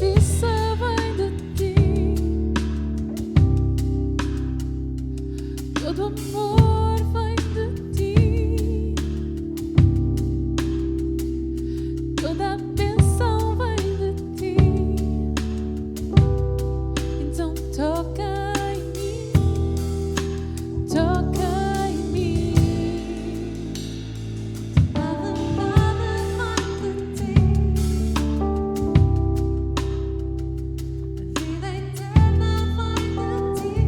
justiça vem de ti, todo amor vem de ti, toda a bênção vem de ti. Então toca em mim, toca em mim. A vida eterna vem de ti.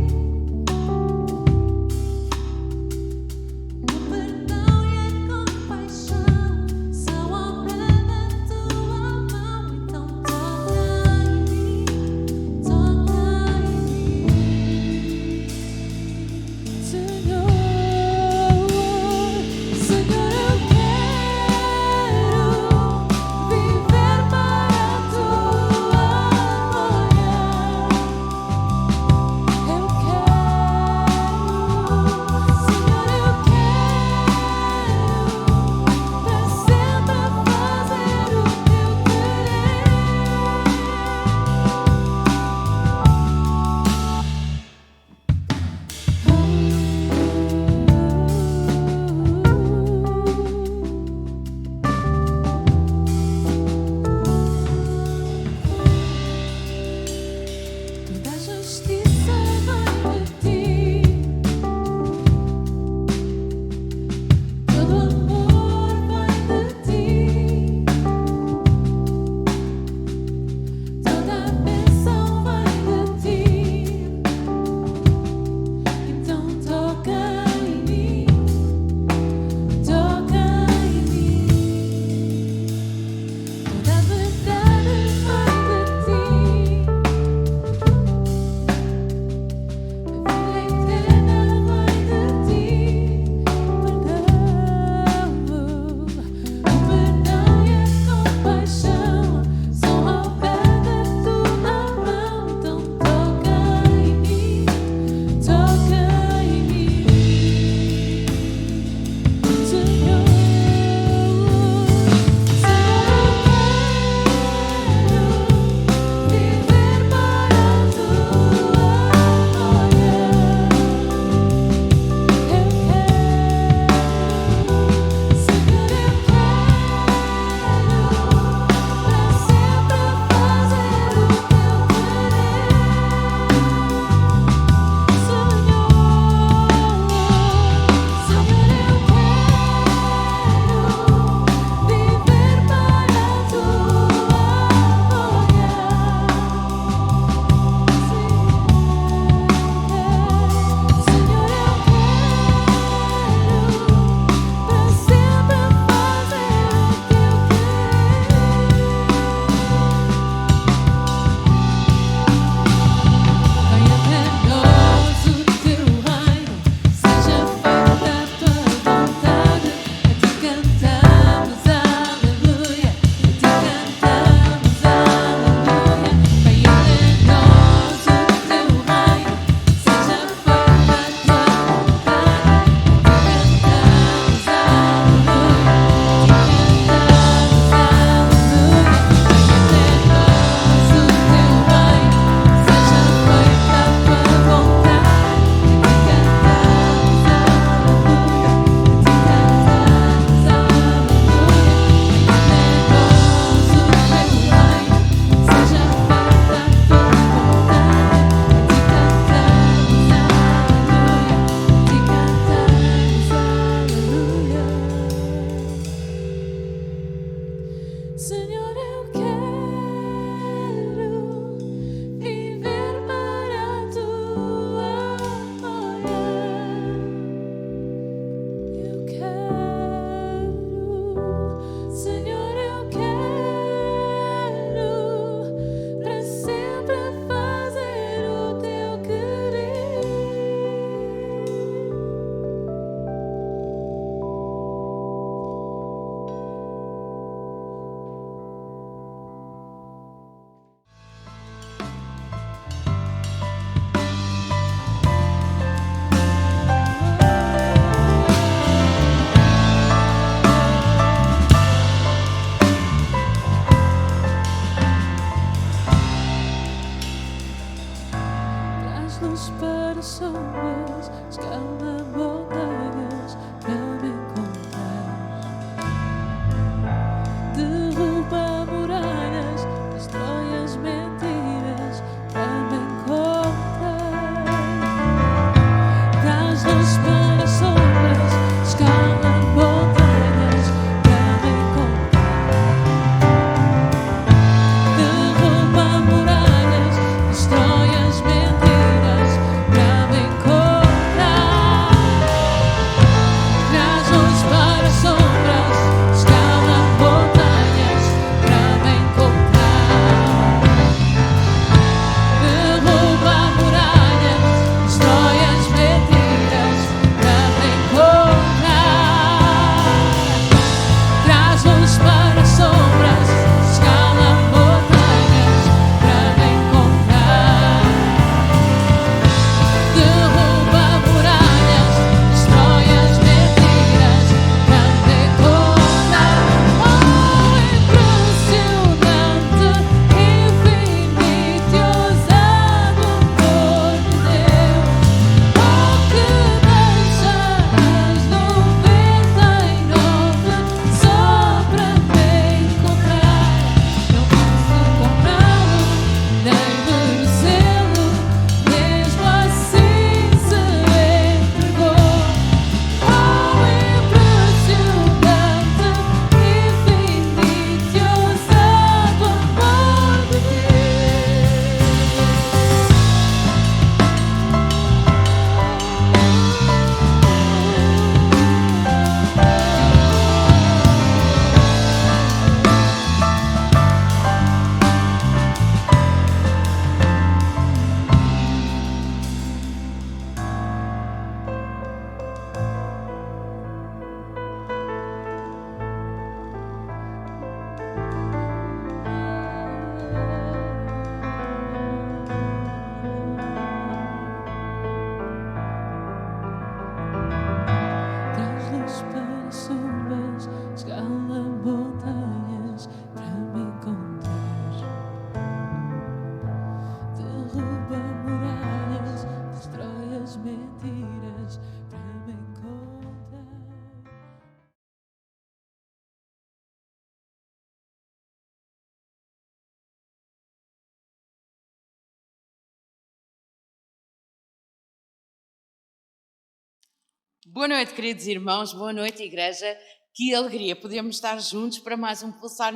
Boa noite, queridos irmãos, boa noite, igreja. Que alegria podermos estar juntos para mais um Pulsar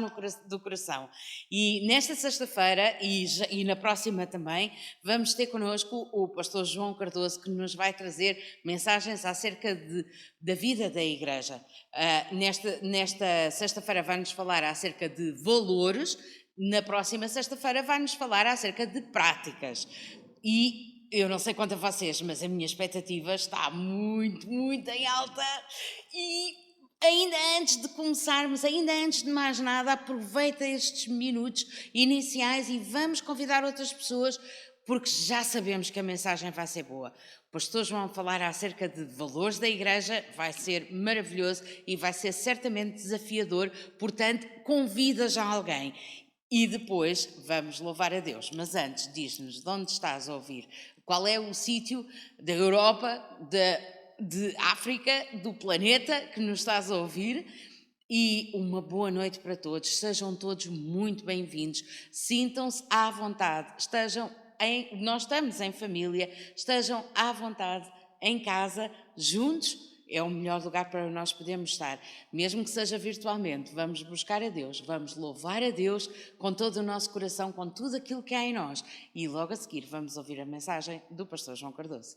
do Coração. E nesta sexta-feira e na próxima também, vamos ter connosco o pastor João Cardoso, que nos vai trazer mensagens acerca da vida da igreja. Nesta sexta-feira vai-nos falar acerca de valores, na próxima sexta-feira vai-nos falar acerca de práticas. E eu não sei quanto a vocês, mas a minha expectativa está muito, muito em alta. E ainda antes de começarmos, ainda antes de mais nada, aproveita estes minutos iniciais e vamos convidar outras pessoas, porque já sabemos que a mensagem vai ser boa. O pastor João falar acerca de valores da igreja, vai ser maravilhoso e vai ser certamente desafiador, portanto, convida já alguém. E depois vamos louvar a Deus. Mas antes, diz-nos de onde estás a ouvir. Qual é o sítio da Europa, de África, do planeta que nos estás a ouvir? E uma boa noite para todos. Sejam todos muito bem-vindos. Sintam-se à vontade. Nós estamos em família. Estejam à vontade em casa, juntos. É o melhor lugar para nós podermos estar, mesmo que seja virtualmente. Vamos buscar a Deus, vamos louvar a Deus com todo o nosso coração, com tudo aquilo que há em nós. E logo a seguir vamos ouvir a mensagem do pastor João Cardoso.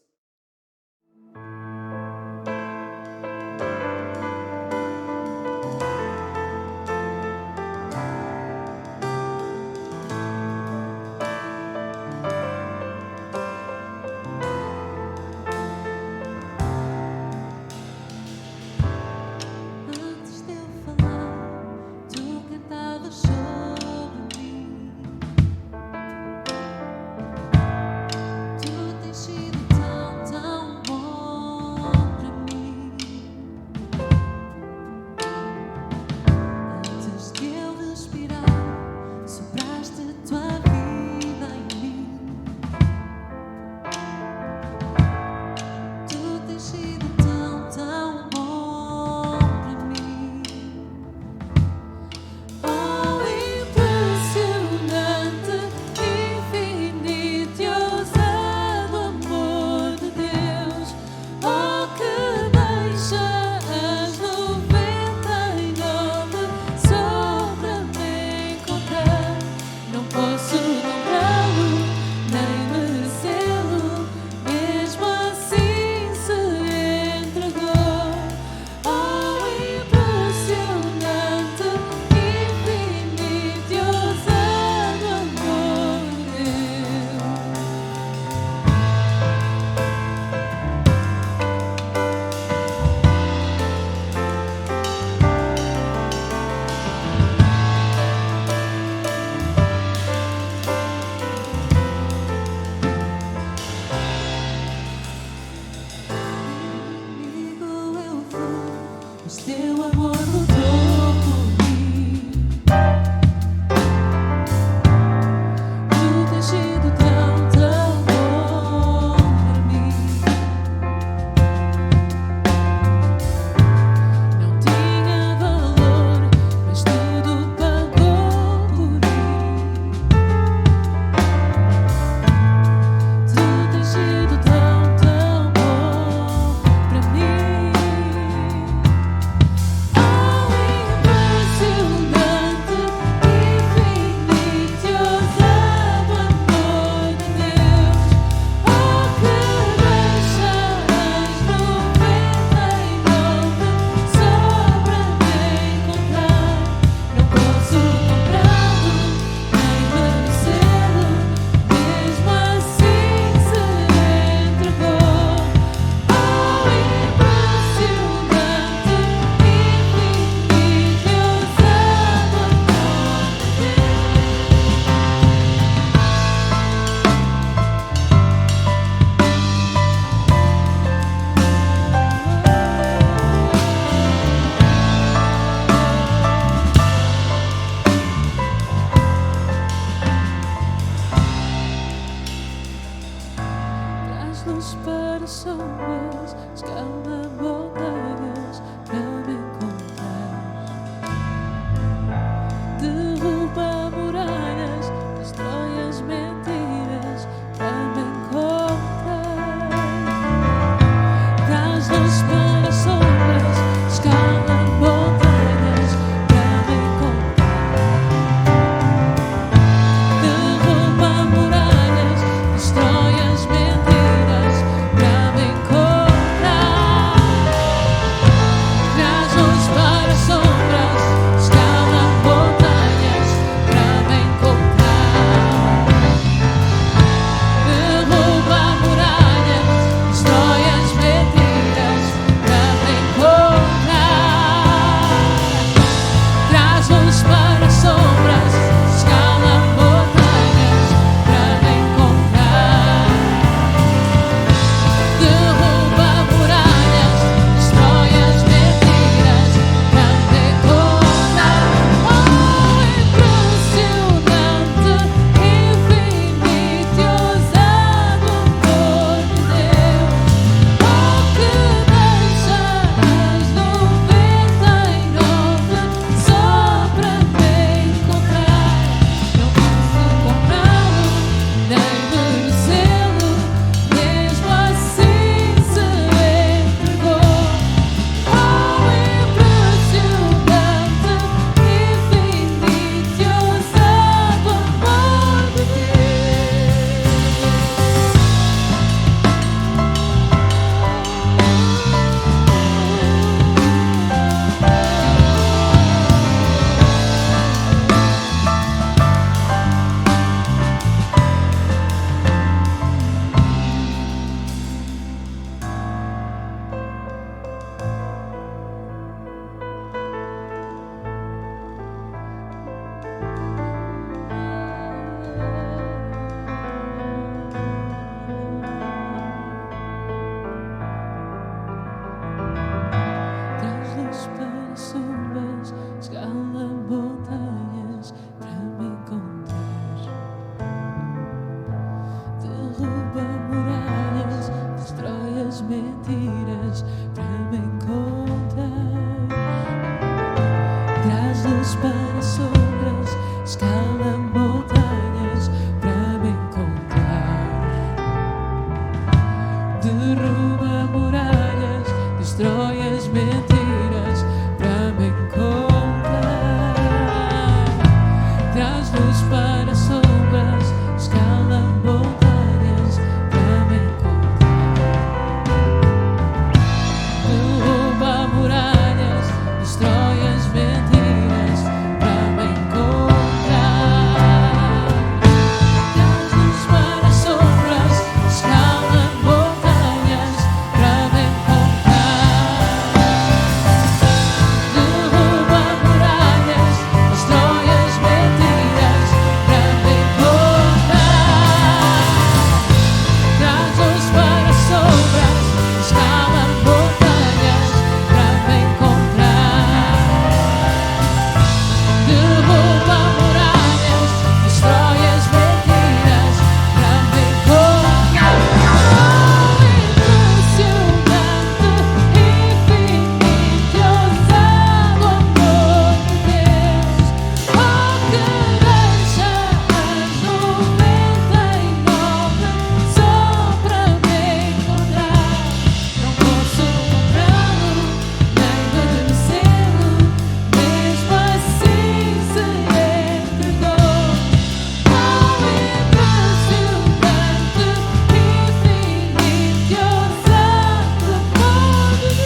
Antes de eu falar, tu cantavas sobre mim. Tu tens sido tão, tão bom para mim. Antes de eu respirar, sopraste a tua vida em mim. Tu tens sido tão, tão bom para mim. Oh, impressionante, infinito e ousado amor de Deus. Oh, que deixa as 99 só para me encontrar. Não posso comprá-lo, nem merecê-lo, mesmo assim se entregou. Oh, impressionante, infinito e ousado amor de Deus. Comigo eu fui, mas teu amor lutou por mim. Tu tens sido tão, tão bom para mim. Não tinha valor, mas tudo pagou por mim. Tu tens sido tão, tão bom para mim. Oh, destrói as mentiras para me encontrar. Traz luz para sombras, escala montanhas para me encontrar. Derruba muralhas, destrói as mentiras para me encontrar. Traz luz para sombras, escala montanhas para me encontrar. Derruba muralhas, destrói as mentiras para me encontrar. Traz luz para sombras, escala montanhas para me encontrar. Derruba muralhas, destrói as mentiras para me encontrar. Impressionante, infinito, ousado amor de Deus. Oh, que deixa as 99 só para me encontrar. Não posso comprá-lo, nem merecê-lo, mesmo assim se entregou. Oh, impressionante, infinito, ousado amor de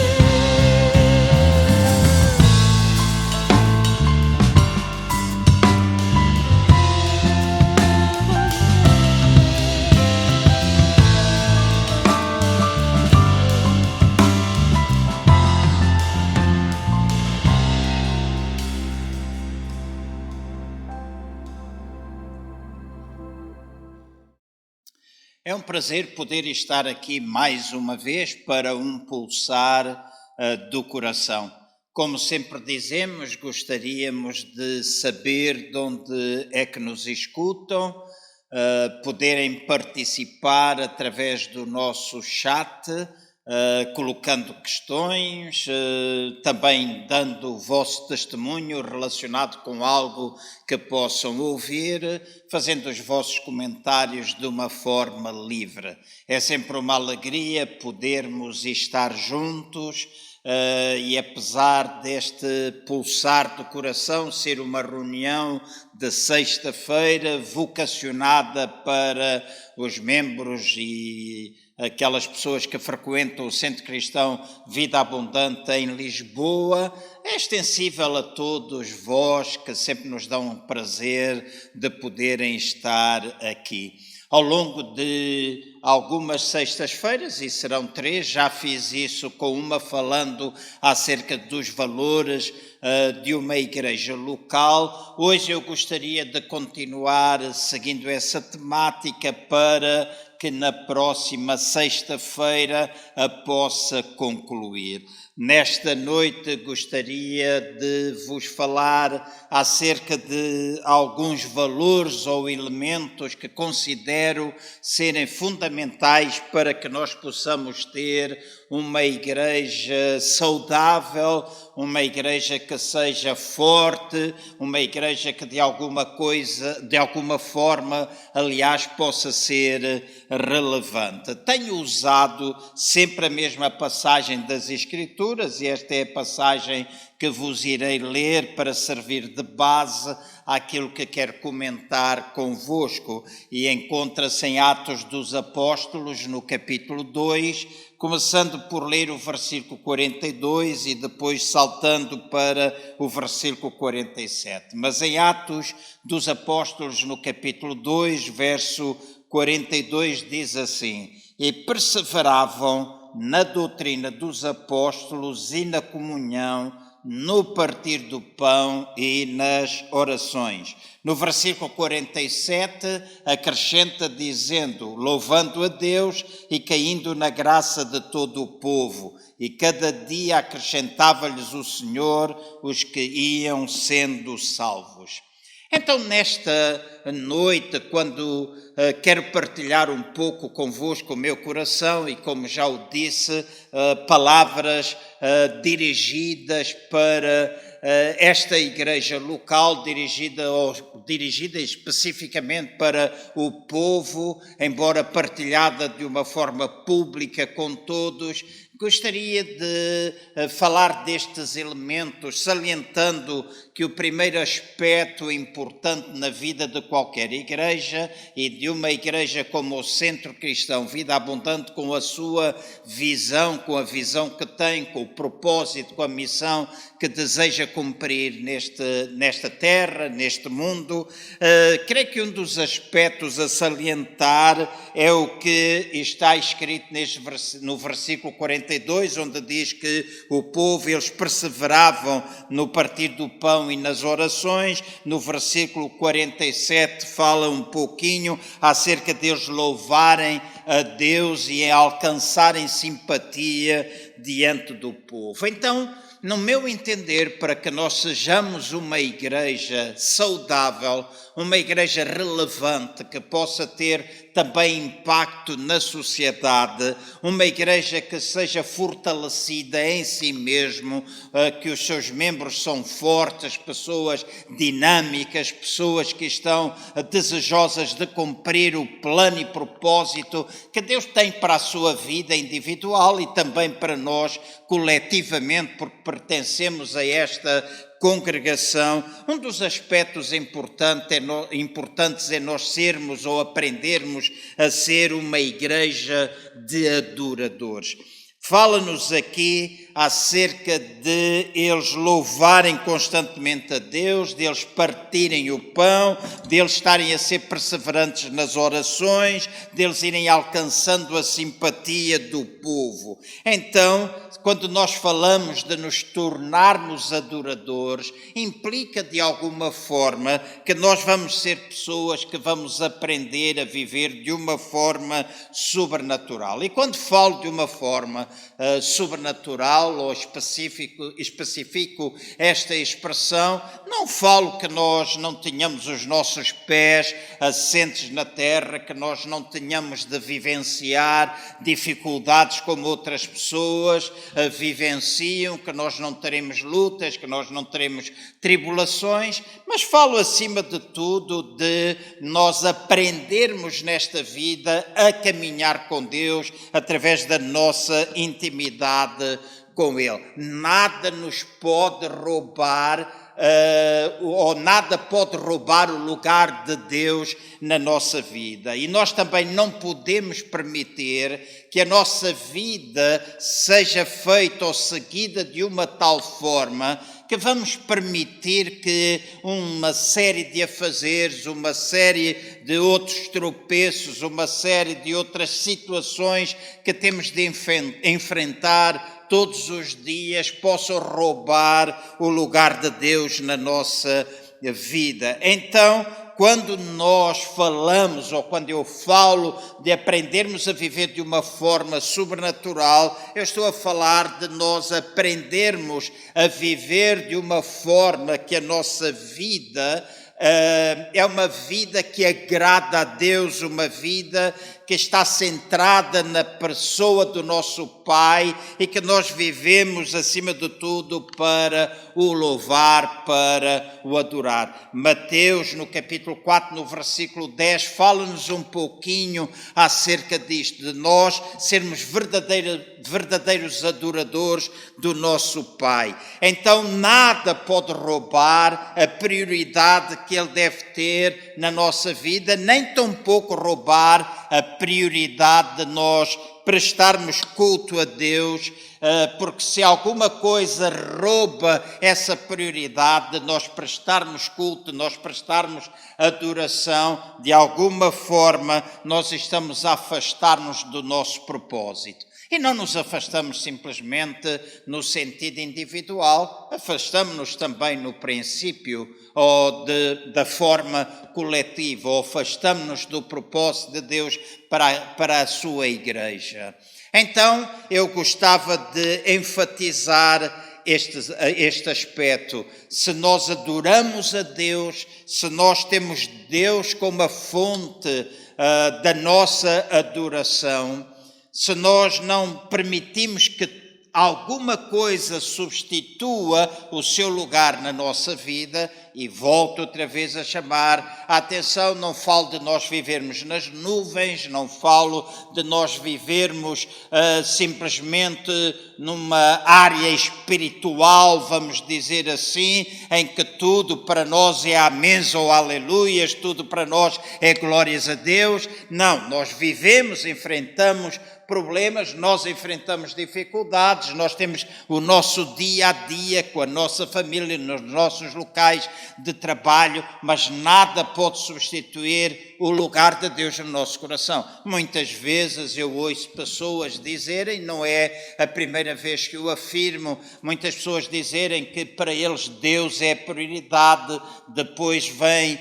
É um prazer poder estar aqui mais uma vez para um pulsar do coração. Como sempre dizemos, gostaríamos de saber de onde é que nos escutam, poderem participar através do nosso chat, colocando questões, também dando o vosso testemunho relacionado com algo que possam ouvir, fazendo os vossos comentários de uma forma livre. É sempre uma alegria podermos estar juntos e apesar deste pulsar do coração ser uma reunião de sexta-feira vocacionada para os membros e aquelas pessoas que frequentam o Centro Cristão Vida Abundante em Lisboa, é extensível a todos vós que sempre nos dão um prazer de poderem estar aqui. Ao longo de algumas sextas-feiras, e serão 3, já fiz isso com uma falando acerca dos valores de uma igreja local. Hoje eu gostaria de continuar seguindo essa temática para que na próxima sexta-feira a possa concluir. Nesta noite gostaria de vos falar acerca de alguns valores ou elementos que considero serem fundamentais para que nós possamos ter uma igreja saudável, uma igreja que seja forte, uma igreja que de alguma forma, aliás, possa ser relevante. Tenho usado sempre a mesma passagem das Escrituras e esta é a passagem que vos irei ler para servir de base àquilo que quero comentar convosco e encontra-se em Atos dos Apóstolos, no capítulo 2, começando por ler o versículo 42 e depois saltando para o versículo 47. Mas em Atos dos Apóstolos, no capítulo 2, verso 42, diz assim: e perseveravam na doutrina dos apóstolos e na comunhão, no partir do pão e nas orações. No versículo 47, acrescenta dizendo, louvando a Deus e caindo na graça de todo o povo. E cada dia acrescentava-lhes o Senhor os que iam sendo salvos. Então, nesta noite, quando quero partilhar um pouco convosco o meu coração e, como já o disse, palavras dirigidas para esta igreja local, dirigida especificamente para o povo, embora partilhada de uma forma pública com todos. Gostaria de falar destes elementos, salientando que o primeiro aspecto importante na vida de qualquer igreja e de uma igreja como o Centro Cristão Vida Abundante, com a sua visão, com a visão que tem, com o propósito, com a missão que deseja cumprir nesta terra, neste mundo, creio que um dos aspectos a salientar é o que está escrito no versículo 42, onde diz que o povo, eles perseveravam no partir do pão e nas orações. No versículo 47 fala um pouquinho acerca de eles louvarem a Deus e alcançarem simpatia diante do povo. Então, no meu entender, para que nós sejamos uma igreja saudável, uma igreja relevante, que possa ter também impacto na sociedade, uma igreja que seja fortalecida em si mesmo, que os seus membros são fortes, pessoas dinâmicas, pessoas que estão desejosas de cumprir o plano e propósito que Deus tem para a sua vida individual e também para nós coletivamente, porque pertencemos a esta congregação. Um dos aspectos importantes é nós sermos ou aprendermos a ser uma igreja de adoradores. Fala-nos aqui acerca de eles louvarem constantemente a Deus, de eles partirem o pão, de eles estarem a ser perseverantes nas orações, de eles irem alcançando a simpatia do povo. Então, quando nós falamos de nos tornarmos adoradores, implica de alguma forma que nós vamos ser pessoas que vamos aprender a viver de uma forma sobrenatural. E quando falo de uma forma sobrenatural, ou especifico esta expressão, não falo que nós não tenhamos os nossos pés assentes na terra, que nós não tenhamos de vivenciar dificuldades como outras pessoas vivenciam, que nós não teremos lutas, que nós não teremos tribulações, mas falo acima de tudo de nós aprendermos nesta vida a caminhar com Deus através da nossa intimidade com Ele. Nada nos pode roubar ou nada pode roubar o lugar de Deus na nossa vida. E nós também não podemos permitir que a nossa vida seja feita ou seguida de uma tal forma que vamos permitir que uma série de afazeres, uma série de outros tropeços, uma série de outras situações que temos de enfrentar todos os dias possam roubar o lugar de Deus na nossa vida. Então, quando nós falamos, ou quando eu falo de aprendermos a viver de uma forma sobrenatural, eu estou a falar de nós aprendermos a viver de uma forma que a nossa vida é uma vida que agrada a Deus, uma vida que está centrada na pessoa do nosso Pai e que nós vivemos, acima de tudo, para o louvar, para o adorar. Mateus, no capítulo 4, no versículo 10, fala-nos um pouquinho acerca disto, de nós sermos verdadeiros adoradores do nosso Pai. Então, nada pode roubar a prioridade que Ele deve ter na nossa vida, nem tampouco roubar a prioridade de nós prestarmos culto a Deus, porque se alguma coisa rouba essa prioridade de nós prestarmos culto, de nós prestarmos adoração, de alguma forma nós estamos a afastar-nos do nosso propósito. E não nos afastamos simplesmente no sentido individual, afastamos-nos também no princípio ou da forma coletiva, ou afastamos-nos do propósito de Deus para a sua igreja. Então, eu gostava de enfatizar este aspecto. Se nós adoramos a Deus, se nós temos Deus como a fonte da nossa adoração, se nós não permitimos que alguma coisa substitua o seu lugar na nossa vida, e volto outra vez a chamar a atenção, não falo de nós vivermos nas nuvens, não falo de nós vivermos simplesmente numa área espiritual, vamos dizer assim, em que tudo para nós é amém ou aleluias, tudo para nós é glórias a Deus. Não, nós vivemos, enfrentamos problemas, nós enfrentamos dificuldades, nós temos o nosso dia a dia com a nossa família, nos nossos locais de trabalho, mas nada pode substituir o lugar de Deus no nosso coração. Muitas vezes eu ouço pessoas dizerem, não é a primeira vez que eu afirmo, muitas pessoas dizerem que para eles Deus é a prioridade, depois vem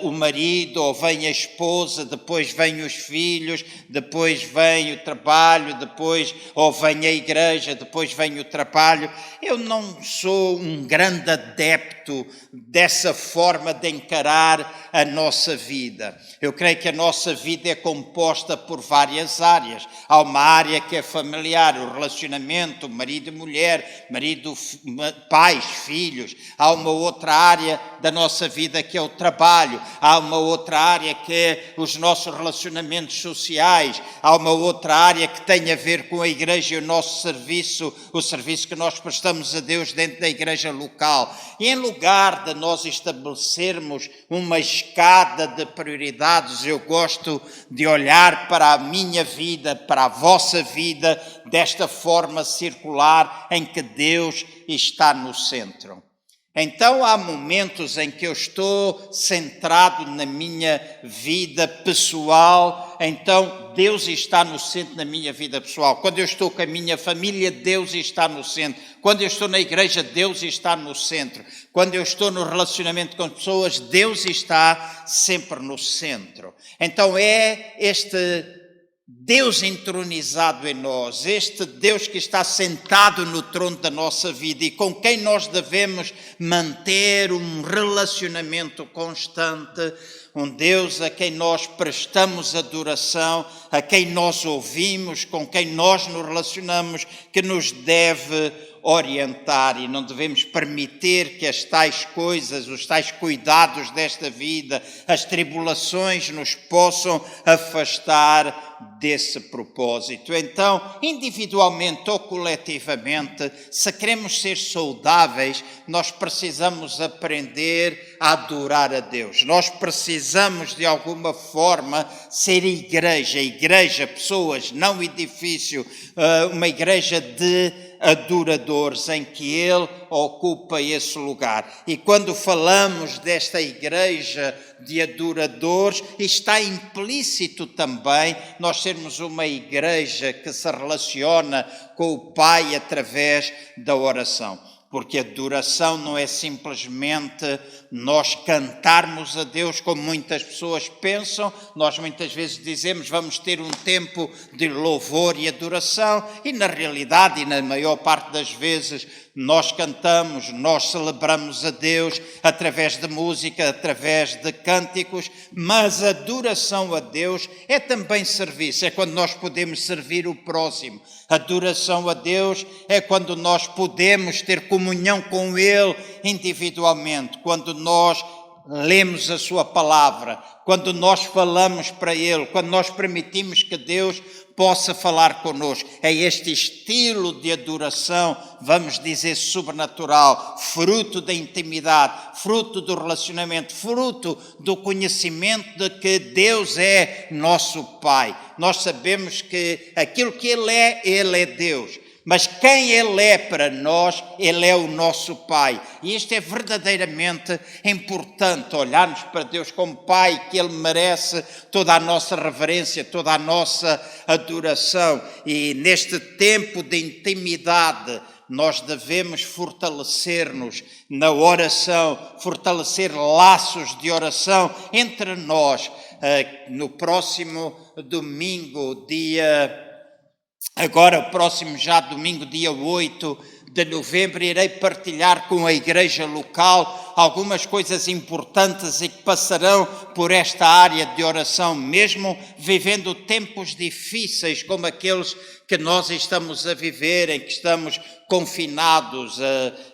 o marido, ou vem a esposa, depois vem os filhos, depois vem o trabalho, depois ou vem a igreja, depois vem o trabalho. Eu não sou um grande adepto dessa forma de encarar a nossa vida. Eu creio que a nossa vida é composta por várias áreas. Há uma área que é familiar, o relacionamento, marido e mulher, pais, filhos. Há uma outra área da nossa vida que é o trabalho. Há uma outra área que é os nossos relacionamentos sociais. Há uma outra área que tem a ver com a igreja e o nosso serviço, o serviço que nós prestamos a Deus dentro da igreja local. E em lugar de nós estabelecermos uma escada de prioridades, eu gosto de olhar para a minha vida, para a vossa vida, desta forma circular em que Deus está no centro. Então há momentos em que eu estou centrado na minha vida pessoal, então Deus está no centro da minha vida pessoal. Quando eu estou com a minha família, Deus está no centro. Quando eu estou na igreja, Deus está no centro. Quando eu estou no relacionamento com pessoas, Deus está sempre no centro. Então é este Deus entronizado em nós, este Deus que está sentado no trono da nossa vida e com quem nós devemos manter um relacionamento constante, um Deus a quem nós prestamos adoração, a quem nós ouvimos, com quem nós nos relacionamos, que nos deve orientar, e não devemos permitir que as tais coisas, os tais cuidados desta vida, as tribulações nos possam afastar desse propósito. Então, individualmente ou coletivamente, se queremos ser saudáveis, nós precisamos aprender a adorar a Deus. Nós precisamos, de alguma forma, ser igreja, pessoas, não edifício, uma igreja de adoradores, em que Ele ocupa esse lugar. E quando falamos desta igreja de adoradores, está implícito também nós sermos uma igreja que se relaciona com o Pai através da oração. Porque a adoração não é simplesmente nós cantarmos a Deus como muitas pessoas pensam. Nós muitas vezes dizemos vamos ter um tempo de louvor e adoração, e na realidade, e na maior parte das vezes, nós cantamos, nós celebramos a Deus através de música, através de cânticos, mas a adoração a Deus é também serviço, é quando nós podemos servir o próximo. A adoração a Deus é quando nós podemos ter comunhão com Ele individualmente, quando nós lemos a sua palavra, quando nós falamos para Ele, quando nós permitimos que Deus possa falar connosco. É este estilo de adoração, vamos dizer, sobrenatural, fruto da intimidade, fruto do relacionamento, fruto do conhecimento de que Deus é nosso Pai. Nós sabemos que aquilo que Ele é Deus. Mas quem Ele é para nós, Ele é o nosso Pai. E isto é verdadeiramente importante, olharmos para Deus como Pai, que Ele merece toda a nossa reverência, toda a nossa adoração. E neste tempo de intimidade, nós devemos fortalecer-nos na oração, fortalecer laços de oração entre nós. No próximo domingo, Agora, o próximo já domingo, dia 8 de novembro irei partilhar com a igreja local algumas coisas importantes e que passarão por esta área de oração, mesmo vivendo tempos difíceis como aqueles que nós estamos a viver, em que estamos confinados,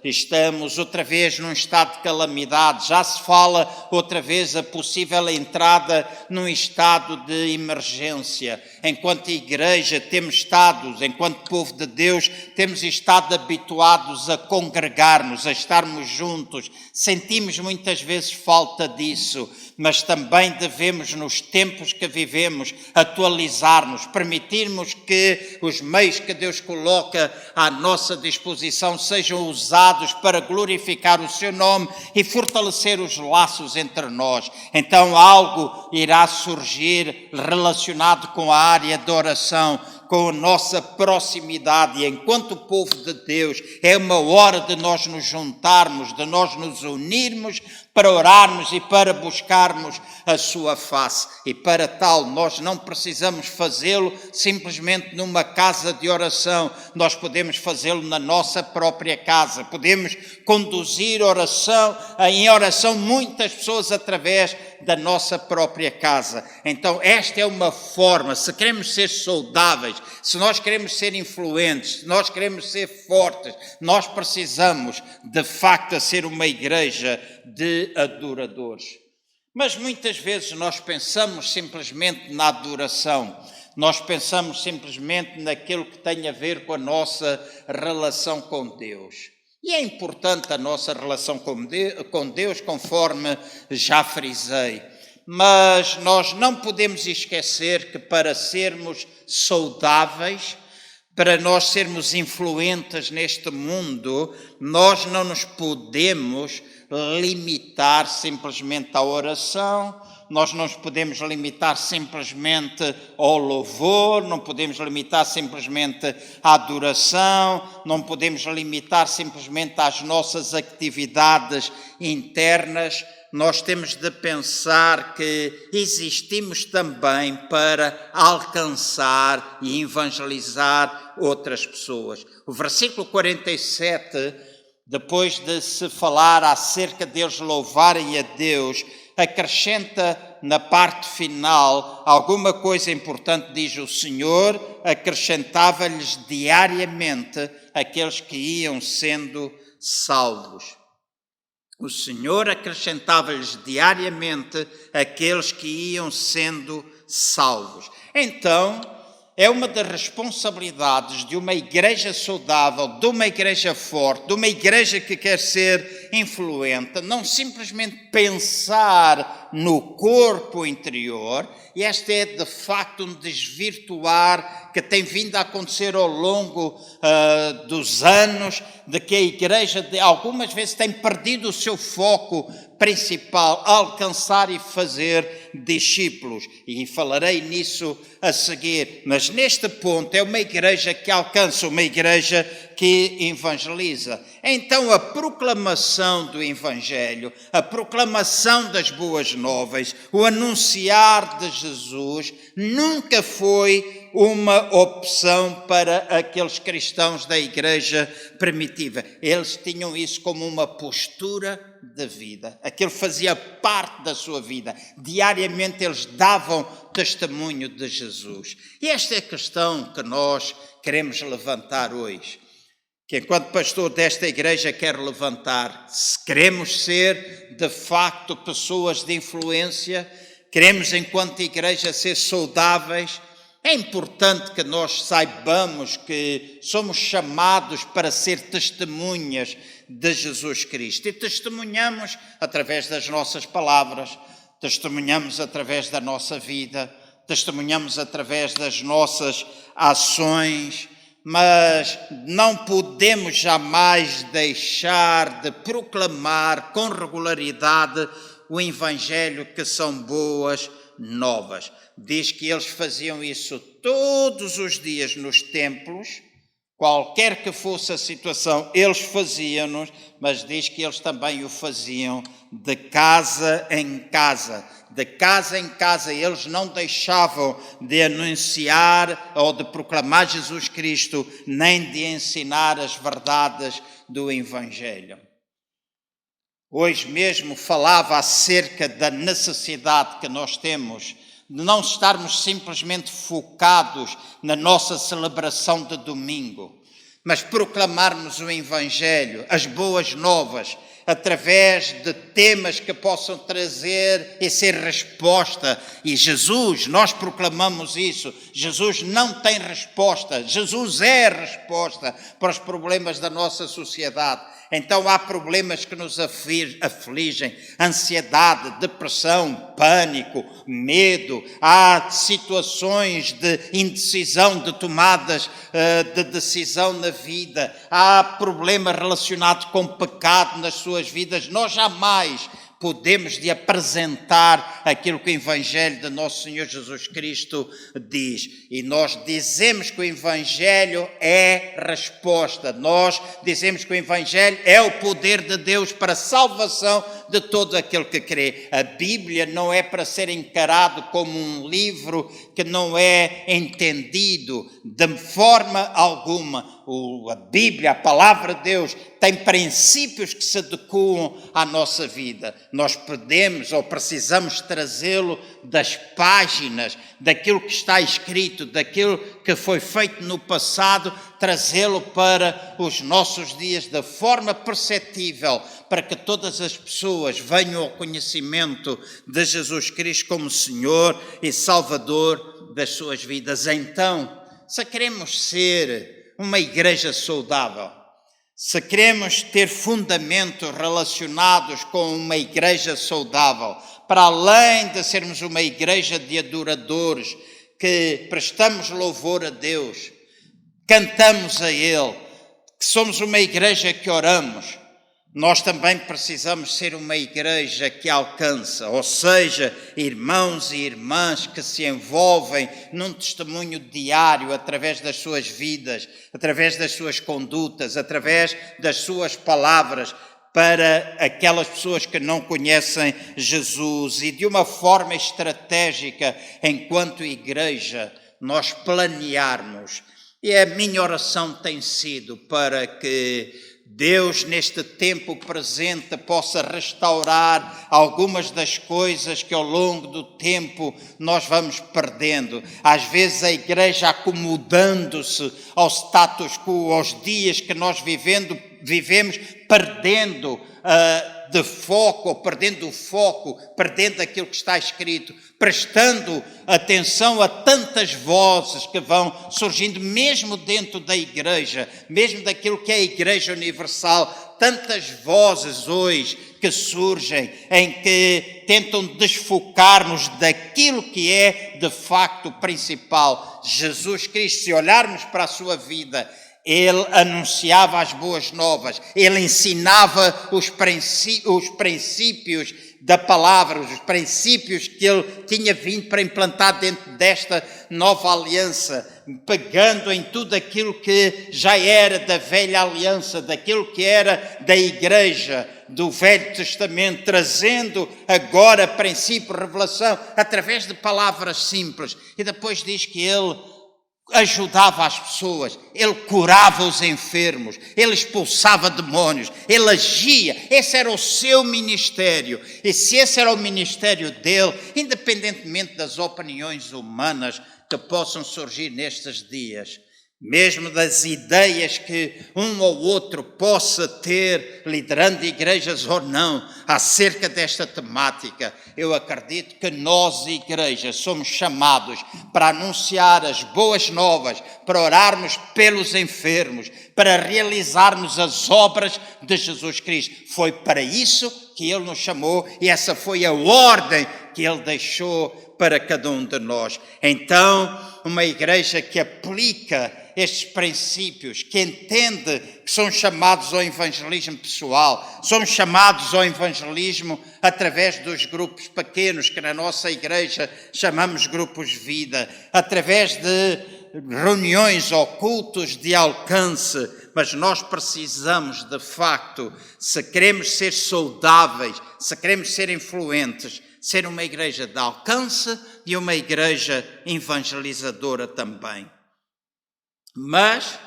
estamos outra vez num estado de calamidade, já se fala outra vez a possível entrada num estado de emergência. Enquanto igreja temos estado, enquanto povo de Deus, temos estado habituados a congregar-nos, a estarmos juntos, sentimos muitas vezes falta disso, mas também devemos, nos tempos que vivemos, atualizar-nos, permitirmos que os meios que Deus coloca à nossa disposição sejam usados para glorificar o seu nome e fortalecer os laços entre nós. Então algo irá surgir relacionado com a área da oração, com a nossa proximidade, e enquanto povo de Deus é uma hora de nós nos juntarmos, de nós nos unirmos para orarmos e para buscarmos a sua face. E para tal nós não precisamos fazê-lo simplesmente numa casa de oração, nós podemos fazê-lo na nossa própria casa, podemos conduzir em oração muitas pessoas através da nossa própria casa. Então esta é uma forma, se queremos ser saudáveis, se nós queremos ser influentes, se nós queremos ser fortes, nós precisamos de facto ser uma igreja de adoradores. Mas muitas vezes nós pensamos simplesmente na adoração, nós pensamos simplesmente naquilo que tem a ver com a nossa relação com Deus. E é importante a nossa relação com Deus, conforme já frisei. Mas nós não podemos esquecer que para sermos saudáveis, para nós sermos influentes neste mundo, nós não nos podemos limitar simplesmente à oração, nós não nos podemos limitar simplesmente ao louvor, não podemos limitar simplesmente à adoração, não podemos limitar simplesmente às nossas atividades internas. Nós temos de pensar que existimos também para alcançar e evangelizar outras pessoas. O versículo 47, depois de se falar acerca deles louvarem a Deus, acrescenta na parte final alguma coisa importante. Diz: o Senhor acrescentava-lhes diariamente aqueles que iam sendo salvos. O Senhor acrescentava-lhes diariamente aqueles que iam sendo salvos. Então, é uma das responsabilidades de uma igreja saudável, de uma igreja forte, de uma igreja que quer ser influente, não simplesmente pensar no corpo interior, e este é de facto um desvirtuar que tem vindo a acontecer ao longo dos anos, de que a igreja algumas vezes tem perdido o seu foco principal, alcançar e fazer discípulos, e falarei nisso a seguir. Mas neste ponto é uma igreja que alcança, uma igreja que evangeliza. Então a proclamação do Evangelho, a proclamação das boas novas, o anunciar de Jesus nunca foi uma opção para aqueles cristãos da igreja primitiva. Eles tinham isso como uma postura de vida. Aquilo fazia parte da sua vida. Diariamente eles davam testemunho de Jesus. E esta é a questão que nós queremos levantar hoje, que enquanto pastor desta igreja quero levantar. Se queremos ser de facto pessoas de influência, queremos enquanto igreja ser saudáveis, é importante que nós saibamos que somos chamados para ser testemunhas de Jesus Cristo. E testemunhamos através das nossas palavras, testemunhamos através da nossa vida, testemunhamos através das nossas ações, mas não podemos jamais deixar de proclamar com regularidade o Evangelho, que são boas novas. Diz que eles faziam isso todos os dias nos templos, Qualquer que fosse a situação, eles faziam-nos, mas diz que eles também o faziam de casa em casa. De casa em casa, eles não deixavam de anunciar ou de proclamar Jesus Cristo, nem de ensinar as verdades do Evangelho. Hoje mesmo falava acerca da necessidade que nós temos de não estarmos simplesmente focados na nossa celebração de domingo, mas proclamarmos o Evangelho, as boas novas, através de temas que possam trazer e ser resposta. E Jesus, nós proclamamos isso, Jesus não tem resposta, Jesus é a resposta para os problemas da nossa sociedade. Então há problemas que nos afligem, ansiedade, depressão, pânico, medo, há situações de indecisão, de tomadas de decisão na vida, há problemas relacionados com pecado nas suas vidas. Nós jamais podemos de apresentar aquilo que o Evangelho de nosso Senhor Jesus Cristo diz. E nós dizemos que o Evangelho é resposta. Nós dizemos que o Evangelho é o poder de Deus para a salvação de todo aquele que crê. A Bíblia não é para ser encarado como um livro que não é entendido de forma alguma. A Bíblia, a Palavra de Deus, tem princípios que se adequam à nossa vida. Nós podemos ou precisamos trazê-lo das páginas, daquilo que está escrito, daquilo que foi feito no passado, trazê-lo para os nossos dias de forma perceptível, para que todas as pessoas venham ao conhecimento de Jesus Cristo como Senhor e Salvador das suas vidas. Então, se queremos ser uma igreja saudável, se queremos ter fundamentos relacionados com uma igreja saudável, para além de sermos uma igreja de adoradores, que prestamos louvor a Deus, cantamos a Ele, que somos uma igreja que oramos, nós também precisamos ser uma igreja que alcança, ou seja, irmãos e irmãs que se envolvem num testemunho diário através das suas vidas, através das suas condutas, através das suas palavras, para aquelas pessoas que não conhecem Jesus. E de uma forma estratégica, enquanto igreja, nós planearmos. E a minha oração tem sido para que Deus, neste tempo presente, possa restaurar algumas das coisas que ao longo do tempo nós vamos perdendo. Às vezes a igreja acomodando-se ao status quo, aos dias que nós vivemos, perdendo de foco, ou perdendo o foco, perdendo aquilo que está escrito, prestando atenção a tantas vozes que vão surgindo mesmo dentro da igreja, mesmo daquilo que é a Igreja Universal, tantas vozes hoje que surgem em que tentam desfocar-nos daquilo que é de facto o principal. Jesus Cristo, se olharmos para a sua vida, Ele anunciava as boas novas, Ele ensinava os princípios da palavra, os princípios que Ele tinha vindo para implantar dentro desta nova aliança, pegando em tudo aquilo que já era da velha aliança, daquilo que era da igreja, do Velho Testamento, trazendo agora princípio, revelação, através de palavras simples. E depois diz que Ele ajudava as pessoas, Ele curava os enfermos, Ele expulsava demónios, Ele agia. Esse era o seu ministério. E se esse era o ministério dele, independentemente das opiniões humanas que possam surgir nestes dias, mesmo das ideias que um ou outro possa ter, liderando igrejas ou não, acerca desta temática, eu acredito que nós, igrejas, somos chamados para anunciar as boas novas, para orarmos pelos enfermos, para realizarmos as obras de Jesus Cristo. Foi para isso que Ele nos chamou e essa foi a ordem que Ele deixou para cada um de nós. Então, uma igreja que aplica estes princípios, que entende que são chamados ao evangelismo pessoal, somos chamados ao evangelismo através dos grupos pequenos, que na nossa igreja chamamos grupos vida, através de reuniões ou cultos de alcance, mas nós precisamos, de facto, se queremos ser saudáveis, se queremos ser influentes, ser uma igreja de alcance e uma igreja evangelizadora também. Mas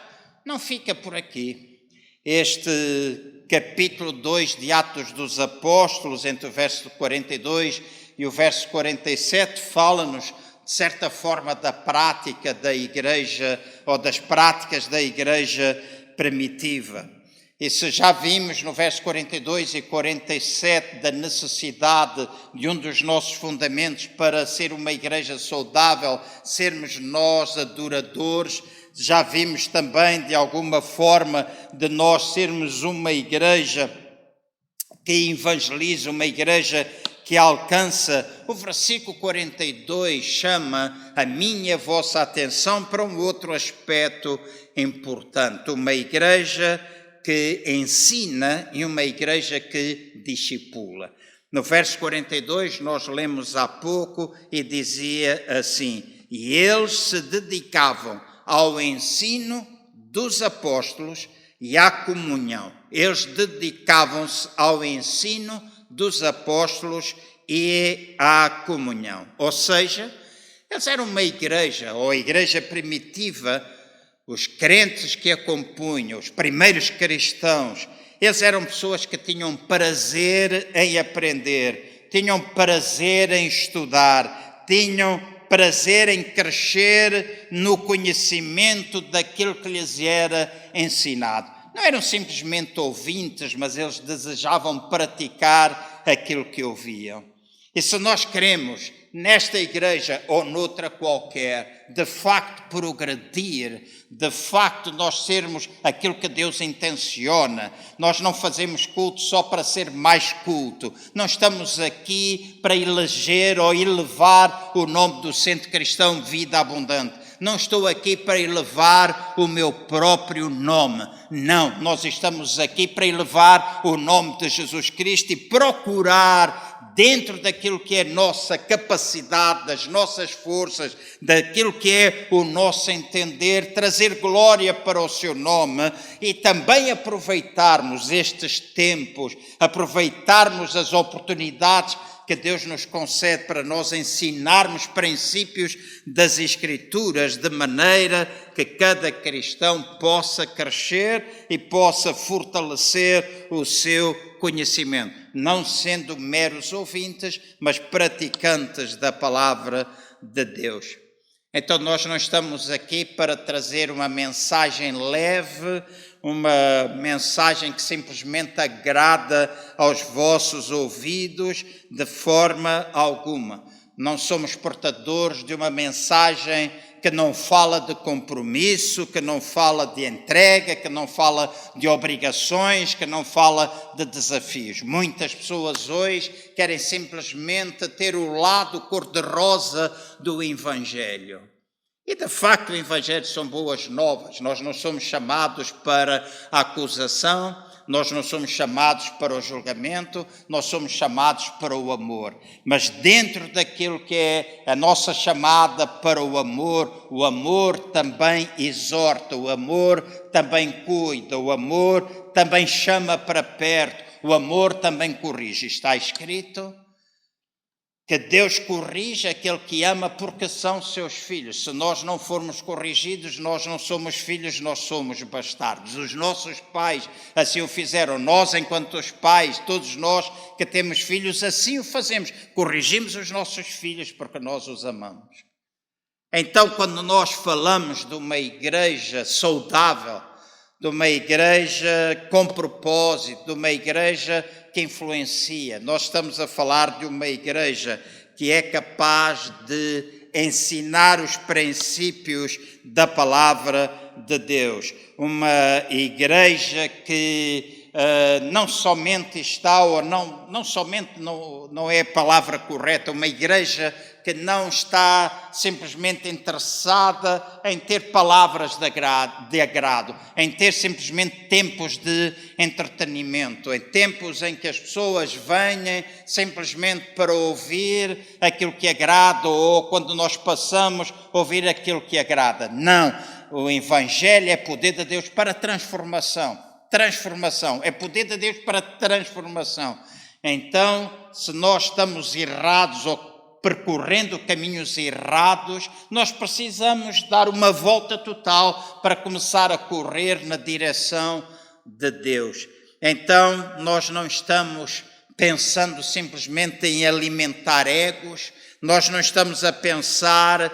não fica por aqui. Este capítulo 2 de Atos dos Apóstolos, entre o verso 42 e o verso 47, fala-nos, de certa forma, da prática da igreja, ou das práticas da igreja primitiva. E se já vimos no verso 42 e 47 da necessidade de um dos nossos fundamentos para ser uma igreja saudável, sermos nós adoradores, já vimos também, de alguma forma, de nós sermos uma igreja que evangeliza, uma igreja que alcança. O versículo 42 chama a minha e a vossa atenção para um outro aspecto importante. Uma igreja que ensina e uma igreja que discipula. No verso 42, nós lemos há pouco e dizia assim: e eles se dedicavam ao ensino dos apóstolos e à comunhão. Eles dedicavam-se ao ensino dos apóstolos e à comunhão. Ou seja, eles eram uma igreja, ou a igreja primitiva, os crentes que a compunham, os primeiros cristãos, eles eram pessoas que tinham prazer em aprender, tinham prazer em estudar, tinham prazer em crescer no conhecimento daquilo que lhes era ensinado. Não eram simplesmente ouvintes, mas eles desejavam praticar aquilo que ouviam. E se nós queremos, nesta igreja ou noutra qualquer, de facto progredir, de facto nós sermos aquilo que Deus intenciona, nós não fazemos culto só para ser mais culto, não estamos aqui para eleger ou elevar o nome do Centro Cristão Vida Abundante. Não estou aqui para elevar o meu próprio nome. Não, nós estamos aqui para elevar o nome de Jesus Cristo e procurar, dentro daquilo que é a nossa capacidade, das nossas forças, daquilo que é o nosso entender, trazer glória para o seu nome e também aproveitarmos estes tempos, aproveitarmos as oportunidades que Deus nos concede para nós ensinarmos princípios das Escrituras, de maneira que cada cristão possa crescer e possa fortalecer o seu conhecimento, não sendo meros ouvintes, mas praticantes da palavra de Deus. Então nós não estamos aqui para trazer uma mensagem leve, uma mensagem que simplesmente agrada aos vossos ouvidos de forma alguma. Não somos portadores de uma mensagem que não fala de compromisso, que não fala de entrega, que não fala de obrigações, que não fala de desafios. Muitas pessoas hoje querem simplesmente ter o lado cor-de-rosa do Evangelho. E de facto o Evangelho são boas novas. Nós não somos chamados para a acusação, nós não somos chamados para o julgamento, nós somos chamados para o amor. Mas dentro daquilo que é a nossa chamada para o amor também exorta, o amor também cuida, o amor também chama para perto, o amor também corrige. Está escrito que Deus corrige aquele que ama porque são seus filhos. Se nós não formos corrigidos, nós não somos filhos, nós somos bastardos. Os nossos pais assim o fizeram. Nós, enquanto os pais, todos nós que temos filhos, assim o fazemos. Corrigimos os nossos filhos porque nós os amamos. Então, quando nós falamos de uma igreja saudável, de uma igreja com propósito, de uma igreja que influencia, nós estamos a falar de uma igreja que é capaz de ensinar os princípios da palavra de Deus, uma igreja que não somente está, ou não somente não é a palavra correta, uma igreja que não está simplesmente interessada em ter palavras de agrado, em ter simplesmente tempos de entretenimento, em tempos em que as pessoas venham simplesmente para ouvir aquilo que agrada, ou quando nós passamos, ouvir aquilo que agrada. Não, o Evangelho é poder de Deus para transformação. Transformação, é poder de Deus para transformação. Então, se nós estamos errados ou percorrendo caminhos errados, nós precisamos dar uma volta total para começar a correr na direção de Deus. Então, nós não estamos pensando simplesmente em alimentar egos, nós não estamos a pensar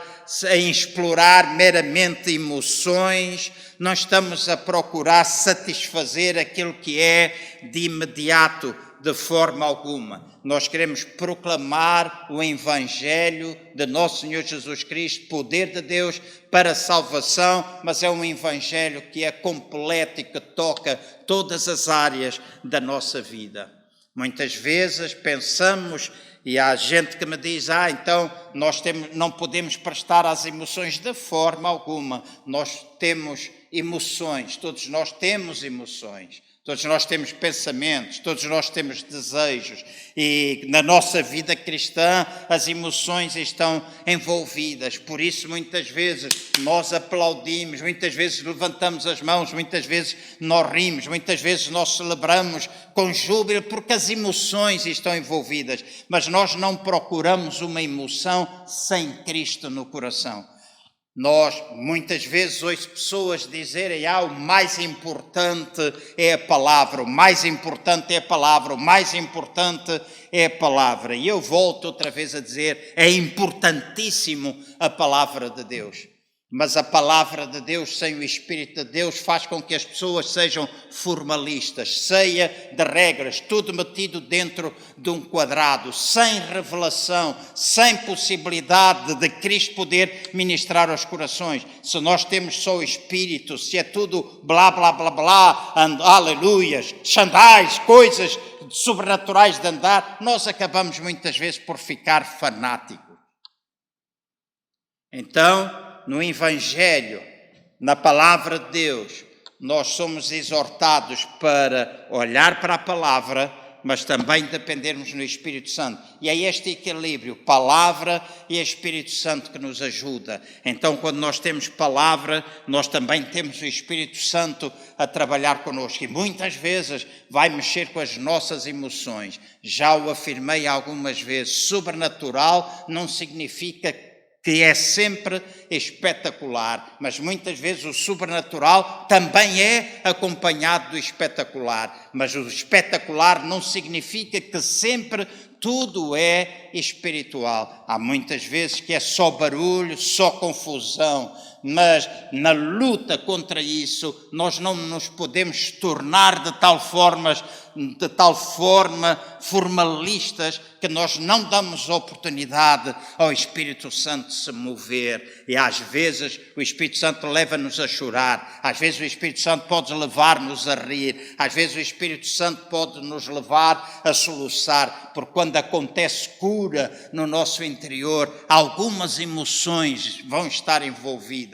em explorar meramente emoções, não estamos a procurar satisfazer aquilo que é de imediato, de forma alguma. Nós queremos proclamar o Evangelho de nosso Senhor Jesus Cristo, poder de Deus para a salvação, mas é um Evangelho que é completo e que toca todas as áreas da nossa vida. Muitas vezes pensamos, e há gente que me diz, então nós não podemos prestar às emoções de forma alguma. Nós temos emoções, todos nós temos emoções. Todos nós temos pensamentos, todos nós temos desejos, e na nossa vida cristã as emoções estão envolvidas. Por isso muitas vezes nós aplaudimos, muitas vezes levantamos as mãos, muitas vezes nós rimos, muitas vezes nós celebramos com júbilo porque as emoções estão envolvidas. Mas nós não procuramos uma emoção sem Cristo no coração. Nós muitas vezes ouço pessoas dizerem, o mais importante é a palavra, o mais importante é a palavra, o mais importante é a palavra. E eu volto outra vez a dizer, é importantíssimo a palavra de Deus. Mas a palavra de Deus sem o Espírito de Deus faz com que as pessoas sejam formalistas, cheia de regras, tudo metido dentro de um quadrado, sem revelação, sem possibilidade de Cristo poder ministrar aos corações. Se nós temos só o Espírito, se é tudo blá, blá, blá, blá, aleluias, xandais, coisas sobrenaturais de andar, nós acabamos muitas vezes por ficar fanáticos. Então, no Evangelho, na Palavra de Deus, nós somos exortados para olhar para a Palavra, mas também dependermos no Espírito Santo. E é este equilíbrio, Palavra e Espírito Santo, que nos ajuda. Então, quando nós temos Palavra, nós também temos o Espírito Santo a trabalhar connosco. E muitas vezes vai mexer com as nossas emoções. Já o afirmei algumas vezes, sobrenatural não significa que é sempre espetacular, mas muitas vezes o sobrenatural também é acompanhado do espetacular, mas o espetacular não significa que sempre tudo é espiritual. Há muitas vezes que é só barulho, só confusão, mas na luta contra isso nós não nos podemos tornar de tal forma formalistas que nós não damos oportunidade ao Espírito Santo se mover. E às vezes o Espírito Santo leva-nos a chorar, às vezes o Espírito Santo pode levar-nos a rir, às vezes o Espírito Santo pode nos levar a soluçar, porque quando acontece cura no nosso interior, algumas emoções vão estar envolvidas.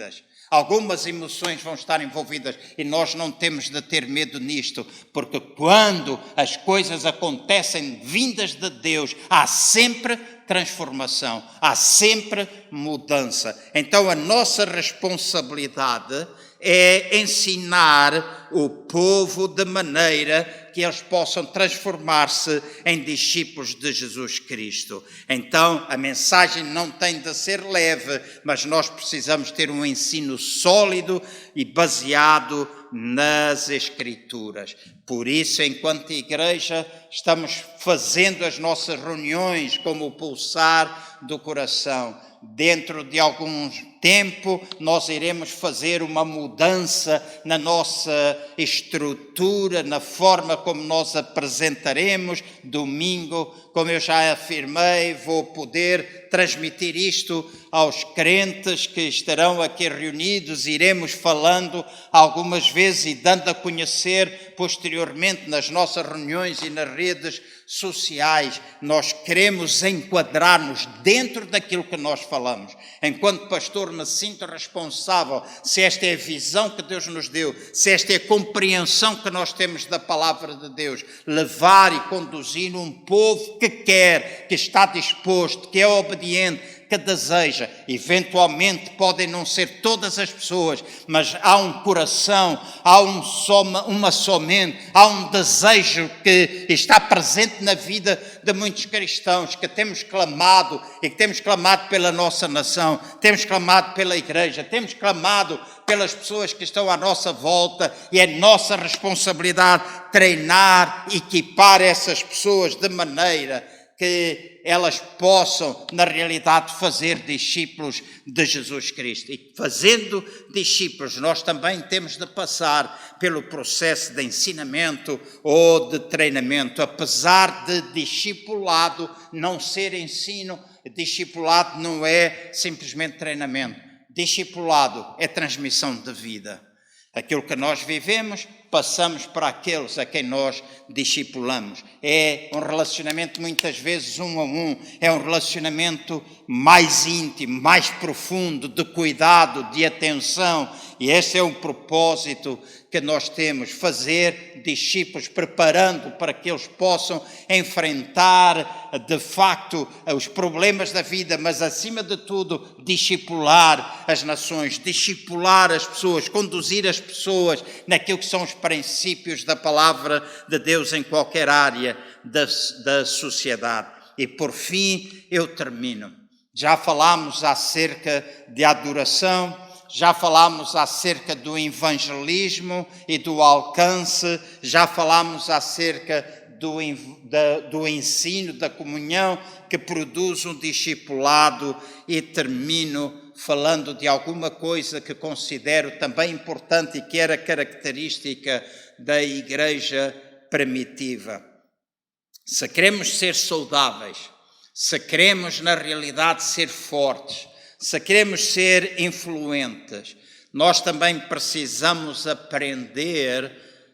Algumas emoções vão estar envolvidas e nós não temos de ter medo nisto, porque quando as coisas acontecem vindas de Deus, há sempre transformação, há sempre mudança. Então a nossa responsabilidade é ensinar o povo de maneira que eles possam transformar-se em discípulos de Jesus Cristo. Então, a mensagem não tem de ser leve, mas nós precisamos ter um ensino sólido e baseado nas Escrituras. Por isso, enquanto igreja, estamos fazendo as nossas reuniões como o pulsar do coração. Dentro de algum tempo, nós iremos fazer uma mudança na nossa estrutura, na forma como nós apresentaremos. Domingo, como eu já afirmei, vou poder transmitir isto aos crentes que estarão aqui reunidos. Iremos falando algumas vezes e dando a conhecer posteriormente nas nossas reuniões e nas redes sociais. Nós queremos enquadrar-nos dentro daquilo que nós falamos. Enquanto pastor, me sinto responsável, se esta é a visão que Deus nos deu, se esta é a compreensão que nós temos da palavra de Deus, levar e conduzir um povo que quer, que está disposto, que é obediente, que deseja. Eventualmente podem não ser todas as pessoas, mas há um coração, há uma somente, há um desejo que está presente na vida de muitos cristãos, que temos clamado, e que temos clamado pela nossa nação, temos clamado pela igreja, temos clamado pelas pessoas que estão à nossa volta, e é nossa responsabilidade treinar, equipar essas pessoas de maneira que elas possam, na realidade, fazer discípulos de Jesus Cristo. E fazendo discípulos, nós também temos de passar pelo processo de ensinamento ou de treinamento. Apesar de discipulado não ser ensino, discipulado não é simplesmente treinamento. Discipulado é transmissão de vida. Aquilo que nós vivemos, passamos para aqueles a quem nós discipulamos. É um relacionamento muitas vezes um a um, é um relacionamento mais íntimo, mais profundo, de cuidado, de atenção. E esse é um propósito que nós temos, fazer discípulos, preparando para que eles possam enfrentar de facto os problemas da vida, mas acima de tudo discipular as nações, discipular as pessoas, conduzir as pessoas naquilo que são os princípios da palavra de Deus em qualquer área da sociedade. E por fim eu termino. Já falámos acerca de adoração, já falámos acerca do evangelismo e do alcance, já falámos acerca do ensino, da comunhão que produz um discipulado, e termino falando de alguma coisa que considero também importante e que era característica da igreja primitiva. Se queremos ser saudáveis, se queremos na realidade ser fortes, se queremos ser influentes, nós também precisamos aprender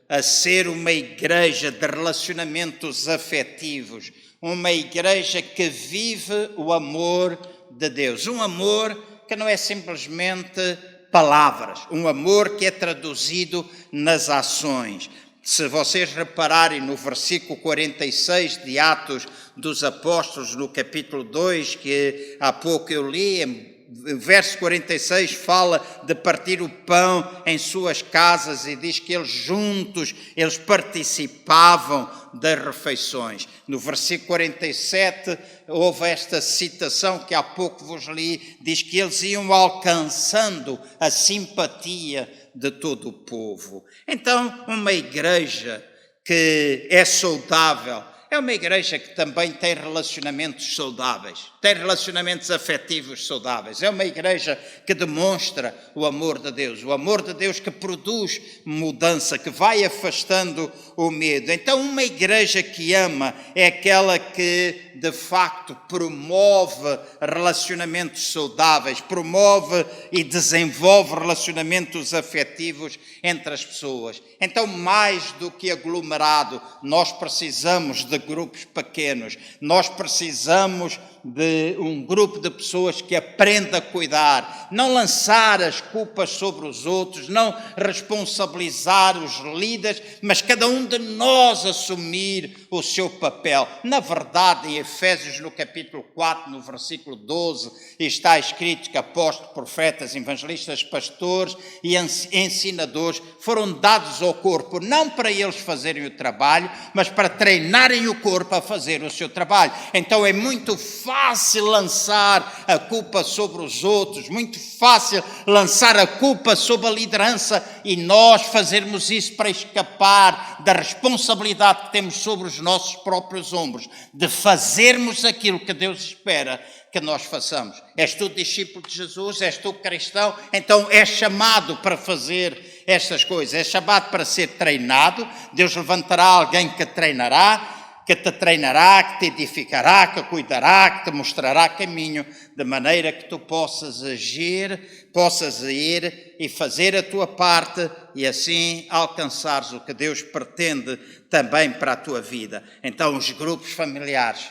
a ser uma igreja de relacionamentos afetivos, uma igreja que vive o amor de Deus, um amor que não é simplesmente palavras, um amor que é traduzido nas ações. Se vocês repararem no versículo 46 de Atos dos Apóstolos, no capítulo 2, que há pouco eu li, o verso 46 fala de partir o pão em suas casas e diz que eles juntos, eles participavam das refeições. No versículo 47 houve esta citação que há pouco vos li, diz que eles iam alcançando a simpatia de todo o povo. Então, uma igreja que é saudável, é uma igreja que também tem relacionamentos saudáveis, tem relacionamentos afetivos saudáveis. É uma igreja que demonstra o amor de Deus que produz mudança, que vai afastando o medo. Então, uma igreja que ama é aquela que, de facto, promove relacionamentos saudáveis, promove e desenvolve relacionamentos afetivos entre as pessoas. Então, mais do que aglomerado, nós precisamos de grupos pequenos, nós precisamos de um grupo de pessoas que aprenda a cuidar, não lançar as culpas sobre os outros, não responsabilizar os líderes, mas cada um de nós assumir o seu papel. Na verdade, em Efésios, no capítulo 4, no versículo 12, está escrito que apóstolos, profetas, evangelistas, pastores e ensinadores foram dados ao corpo, não para eles fazerem o trabalho, mas para treinarem o corpo a fazer o seu trabalho. Então é muito fácil fácil lançar a culpa sobre os outros, muito fácil lançar a culpa sobre a liderança e nós fazermos isso para escapar da responsabilidade que temos sobre os nossos próprios ombros, de fazermos aquilo que Deus espera que nós façamos. És tu discípulo de Jesus, és tu cristão, então és chamado para fazer estas coisas, és chamado para ser treinado. Deus levantará alguém que treinará, que te treinará, que te edificará, que cuidará, que te mostrará caminho, de maneira que tu possas agir, possas ir e fazer a tua parte e assim alcançares o que Deus pretende também para a tua vida. Então os grupos familiares,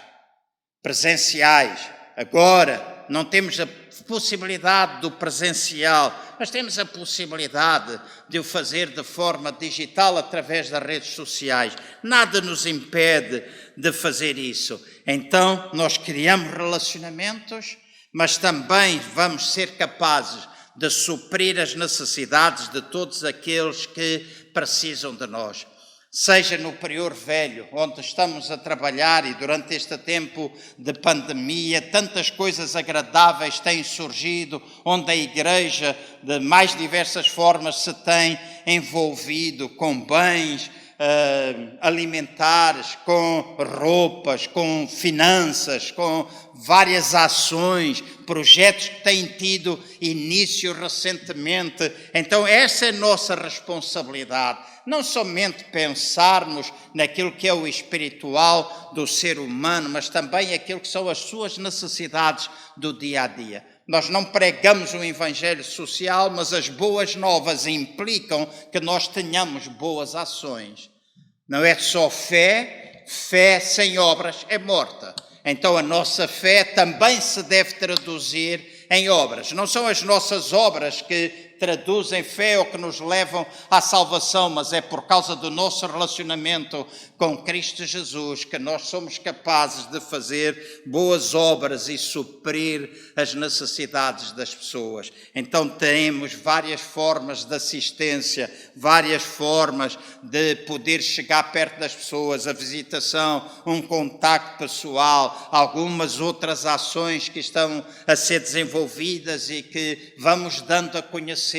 presenciais, agora não temos a possibilidade do presencial, mas temos a possibilidade de o fazer de forma digital através das redes sociais. Nada nos impede de fazer isso. Então, nós criamos relacionamentos, mas também vamos ser capazes de suprir as necessidades de todos aqueles que precisam de nós. Seja no período velho, onde estamos a trabalhar e durante este tempo de pandemia, tantas coisas agradáveis têm surgido, onde a igreja de mais diversas formas se tem envolvido com bens alimentares, com roupas, com finanças, com várias ações, projetos que têm tido início recentemente. Então essa é a nossa responsabilidade. Não somente pensarmos naquilo que é o espiritual do ser humano, mas também aquilo que são as suas necessidades do dia a dia. Nós não pregamos um evangelho social, mas as boas novas implicam que nós tenhamos boas ações. Não é só fé, fé sem obras é morta. Então a nossa fé também se deve traduzir em obras. Não são as nossas obras que traduzem fé ou que nos levam à salvação, mas é por causa do nosso relacionamento com Cristo Jesus que nós somos capazes de fazer boas obras e suprir as necessidades das pessoas. Então temos várias formas de assistência, várias formas de poder chegar perto das pessoas, a visitação, um contacto pessoal, algumas outras ações que estão a ser desenvolvidas e que vamos dando a conhecer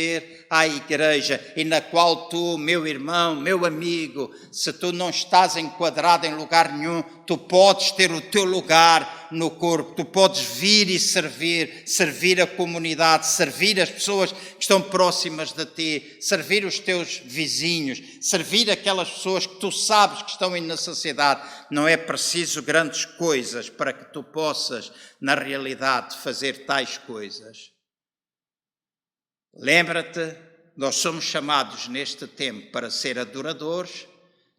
à igreja e na qual tu, meu irmão, meu amigo, se tu não estás enquadrado em lugar nenhum, tu podes ter o teu lugar no corpo, tu podes vir e servir a comunidade, servir as pessoas que estão próximas de ti, servir os teus vizinhos, servir aquelas pessoas que tu sabes que estão em necessidade. Não é preciso grandes coisas para que tu possas, na realidade, fazer tais coisas. Lembra-te, nós somos chamados neste tempo para ser adoradores,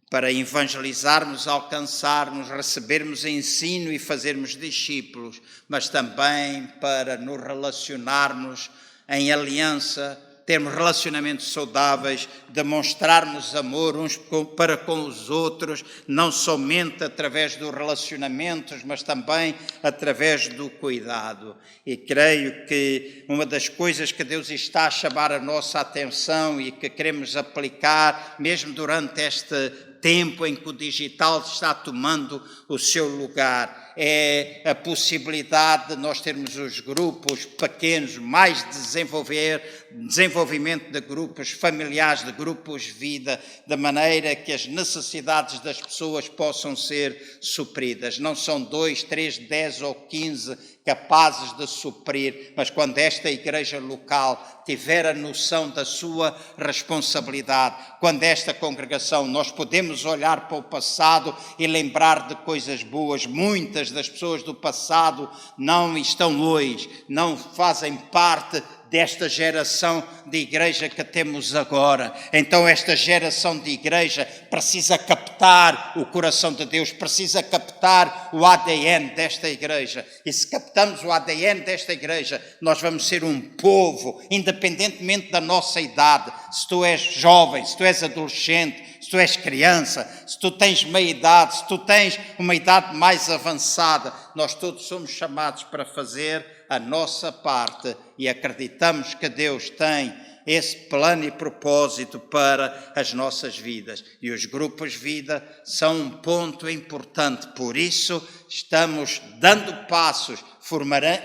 para evangelizarmos, alcançarmos, recebermos ensino e fazermos discípulos, mas também para nos relacionarmos em aliança, termos relacionamentos saudáveis, demonstrarmos amor uns para com os outros, não somente através dos relacionamentos, mas também através do cuidado. E creio que uma das coisas que Deus está a chamar a nossa atenção e que queremos aplicar, mesmo durante este tempo em que o digital está tomando o seu lugar, é a possibilidade de nós termos os grupos pequenos, mais desenvolvimento de grupos familiares, de grupos vida, de maneira que as necessidades das pessoas possam ser supridas. Não são 2, 3, 10 ou 15 capazes de suprir, mas quando esta igreja local tiver a noção da sua responsabilidade, quando esta congregação, nós podemos olhar para o passado e lembrar de coisas boas. Muitas das pessoas do passado não estão hoje, não fazem parte desta geração de igreja que temos agora. Então esta geração de igreja precisa captar o coração de Deus, precisa captar o ADN desta igreja. E se captamos o ADN desta igreja, nós vamos ser um povo, independentemente da nossa idade. Se tu és jovem, se tu és adolescente, se tu és criança, se tu tens meia idade, se tu tens uma idade mais avançada, nós todos somos chamados para fazer a nossa parte e acreditamos que Deus tem esse plano e propósito para as nossas vidas. E os grupos vida são um ponto importante, por isso estamos dando passos,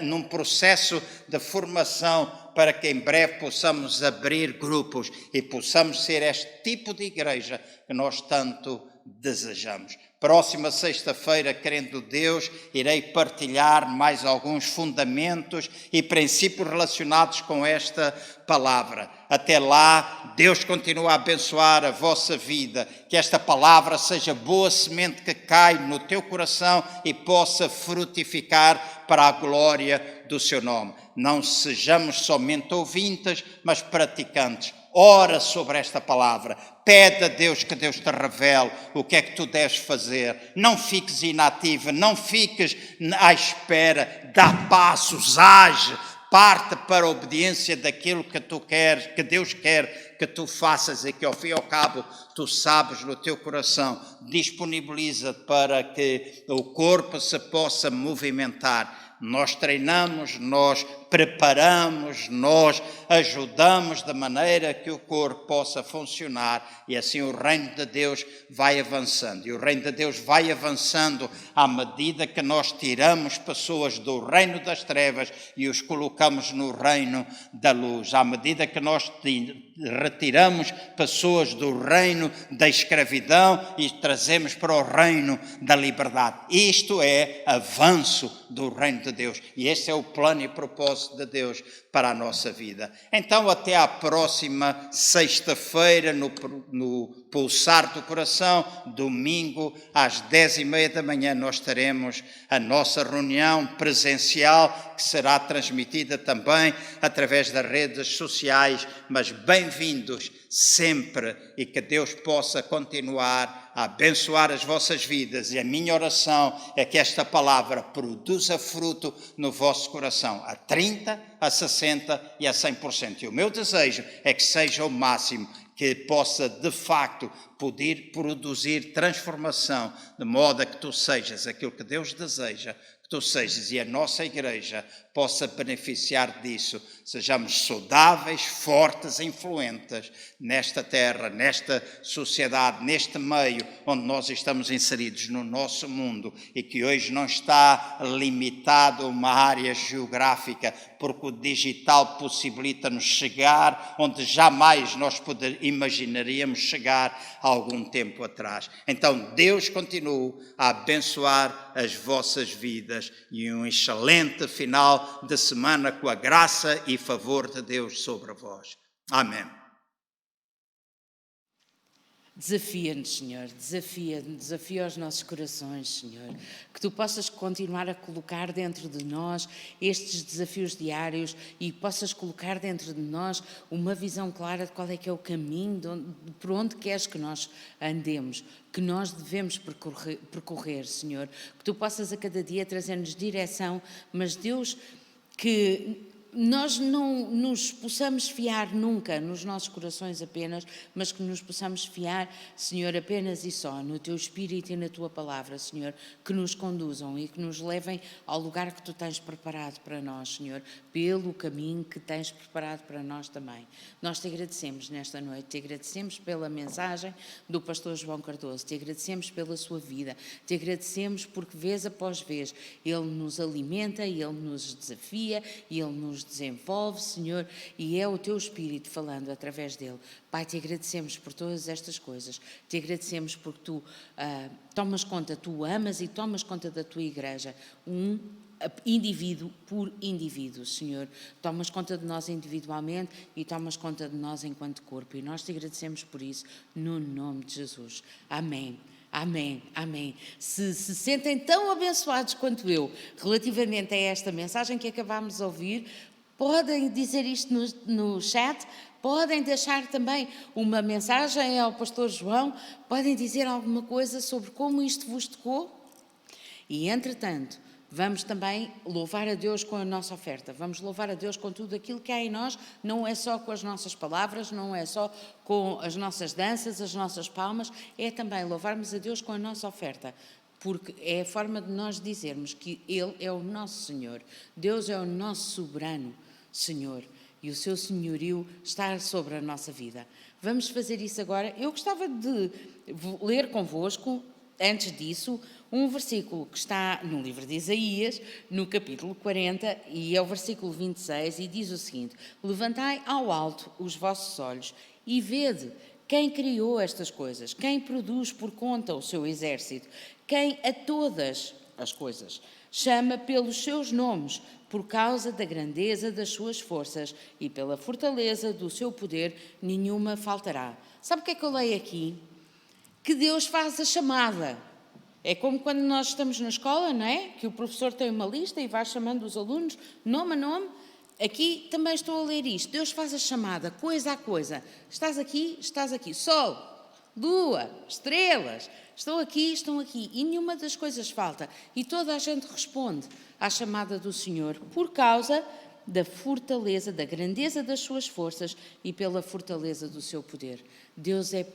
num processo de formação para que em breve possamos abrir grupos e possamos ser este tipo de igreja que nós tanto desejamos. Próxima sexta-feira, querendo Deus, irei partilhar mais alguns fundamentos e princípios relacionados com esta palavra. Até lá, Deus continua a abençoar a vossa vida, que esta palavra seja boa semente que cai no teu coração e possa frutificar para a glória do seu nome. Não sejamos somente ouvintes, mas praticantes. Ora sobre esta palavra, pede a Deus que Deus te revele o que é que tu deves fazer. Não fiques inativo, não fiques à espera, dá passos, age, parte para a obediência daquilo que tu queres, que Deus quer que tu faças e que ao fim e ao cabo tu sabes no teu coração. Disponibiliza para que o corpo se possa movimentar. Nós treinamos, nós preparamos, nós ajudamos de maneira que o corpo possa funcionar e assim o reino de Deus vai avançando. E o reino de Deus vai avançando à medida que nós tiramos pessoas do reino das trevas e os colocamos no reino da luz. À medida que nós retiramos pessoas do reino da escravidão e trazemos para o reino da liberdade. Isto é avanço do reino de Deus. E este é o plano e propósito de Deus para a nossa vida. Então, até à próxima sexta-feira, no Pulsar do Coração, domingo, às 10h30 da manhã, nós teremos a nossa reunião presencial, que será transmitida também através das redes sociais, mas bem-vindos sempre e que Deus possa continuar a abençoar as vossas vidas. E a minha oração é que esta palavra produza fruto no vosso coração, a 30, a 60 e a 100%. E o meu desejo é que seja o máximo, que possa de facto poder produzir transformação, de modo a que tu sejas aquilo que Deus deseja que tu sejas e a nossa igreja possa beneficiar disso, sejamos saudáveis, fortes e influentes nesta terra, nesta sociedade, neste meio onde nós estamos inseridos no nosso mundo e que hoje não está limitado a uma área geográfica, porque o digital possibilita-nos chegar onde jamais nós imaginaríamos chegar há algum tempo atrás. Então Deus continue a abençoar as vossas vidas e um excelente final de semana com a graça e favor de Deus sobre vós. Amém. Desafia-nos, Senhor, desafia os nossos corações, Senhor, que Tu possas continuar a colocar dentro de nós estes desafios diários e possas colocar dentro de nós uma visão clara de qual é que é o caminho, por onde queres que nós andemos, que nós devemos percorrer, Senhor, que Tu possas a cada dia trazer-nos direção, mas Deus, que nós não nos possamos fiar nunca nos nossos corações apenas, mas que nos possamos fiar, Senhor, apenas e só no Teu Espírito e na Tua Palavra, Senhor, que nos conduzam e que nos levem ao lugar que Tu tens preparado para nós, Senhor, pelo caminho que tens preparado para nós também. Nós Te agradecemos nesta noite, Te agradecemos pela mensagem do pastor João Cardoso, Te agradecemos pela sua vida, Te agradecemos porque vez após vez Ele nos alimenta, Ele nos desafia, Ele nos desenvolve, Senhor, e é o Teu Espírito falando através dele. Pai, Te agradecemos por todas estas coisas, Te agradecemos porque Tu tomas conta, Tu amas e tomas conta da Tua igreja, indivíduo por indivíduo, Senhor. Tomas conta de nós individualmente e tomas conta de nós enquanto corpo, e nós Te agradecemos por isso, no nome de Jesus. Amém. Amém, amém. Se sentem tão abençoados quanto eu relativamente a esta mensagem que acabámos de ouvir, podem dizer isto no chat, podem deixar também uma mensagem ao pastor João, podem dizer alguma coisa sobre como isto vos tocou. E, entretanto, vamos também louvar a Deus com a nossa oferta, vamos louvar a Deus com tudo aquilo que há em nós, não é só com as nossas palavras, não é só com as nossas danças, as nossas palmas, é também louvarmos a Deus com a nossa oferta, porque é a forma de nós dizermos que Ele é o nosso Senhor, Deus é o nosso soberano Senhor, e o seu senhorio estar sobre a nossa vida. Vamos fazer isso agora. Eu gostava de ler convosco, antes disso, um versículo que está no livro de Isaías, no capítulo 40, e é o versículo 26, e diz o seguinte: levantai ao alto os vossos olhos e vede quem criou estas coisas, quem produz por conta o seu exército, quem a todas as coisas chama pelos seus nomes, por causa da grandeza das suas forças e pela fortaleza do seu poder, nenhuma faltará. Sabe o que é que eu leio aqui? Que Deus faz a chamada. É como quando nós estamos na escola, não é? Que o professor tem uma lista e vai chamando os alunos, nome a nome. Aqui também estou a ler isto. Deus faz a chamada, coisa a coisa. Estás aqui, sol, lua, estrelas, estão aqui. E nenhuma das coisas falta. E toda a gente responde à chamada do Senhor por causa da fortaleza, da grandeza das suas forças e pela fortaleza do seu poder. Deus é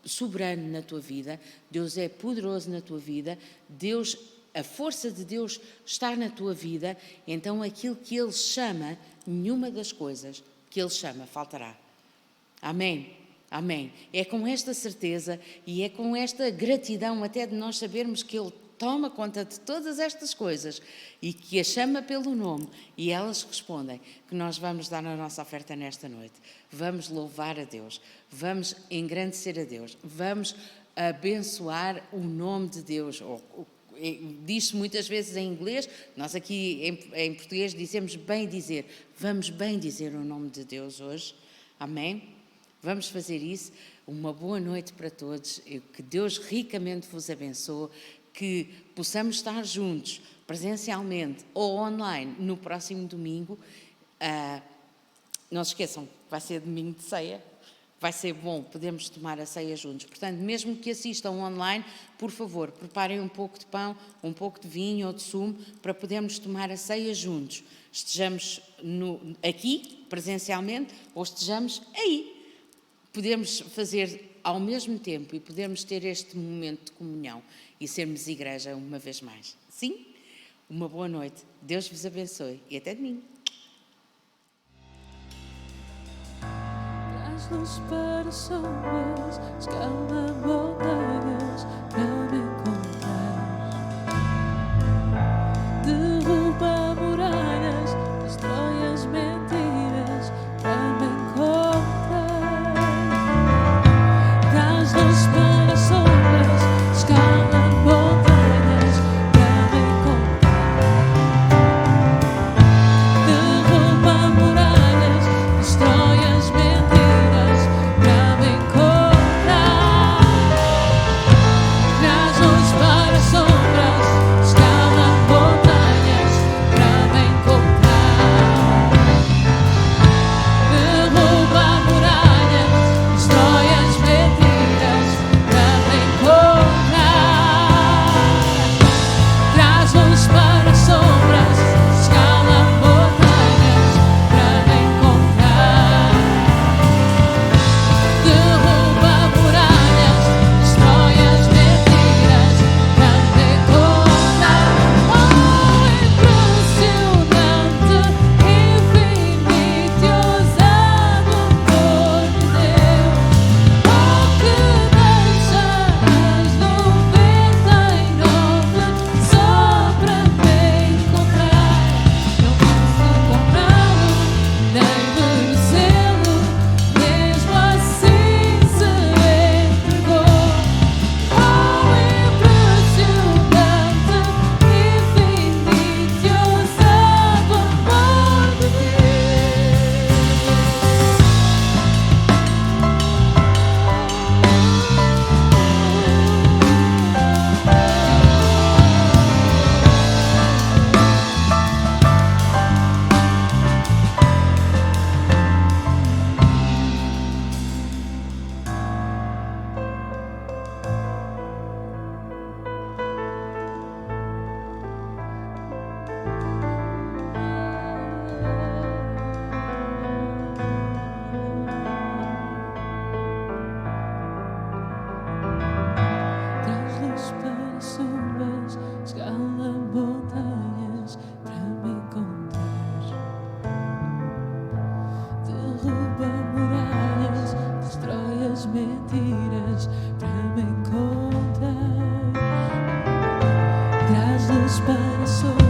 soberano na tua vida, Deus é poderoso na tua vida, a força de Deus está na tua vida, então aquilo que Ele chama, nenhuma das coisas que Ele chama faltará. Amém? Amém. É com esta certeza e é com esta gratidão até de nós sabermos que Ele toma conta de todas estas coisas e que a chama pelo nome e elas respondem, que nós vamos dar a nossa oferta nesta noite. Vamos louvar a Deus, vamos engrandecer a Deus, vamos abençoar o nome de Deus. Diz-se muitas vezes em inglês, nós aqui em português dizemos bem dizer, vamos bem dizer o nome de Deus hoje. Amém? Vamos fazer isso. Uma boa noite para todos, que Deus ricamente vos abençoe, que possamos estar juntos, presencialmente ou online, no próximo domingo. Não se esqueçam, vai ser domingo de ceia, vai ser bom, podemos tomar a ceia juntos. Portanto, mesmo que assistam online, por favor, preparem um pouco de pão, um pouco de vinho ou de sumo, para podermos tomar a ceia juntos. Estejamos aqui, presencialmente, ou estejamos aí. Podemos fazer ao mesmo tempo e podemos ter este momento de comunhão e sermos igreja uma vez mais. Sim? Uma boa noite. Deus vos abençoe e até domingo. Traz luz para sombras, escala montanhas para me encontrar. Derruba muralhas, destrói as mentiras para me encontrar. Traz luz para sombras, escala montanhas para me encontrar. Derruba muralhas, destrói as mentiras para me encontrar. para sobre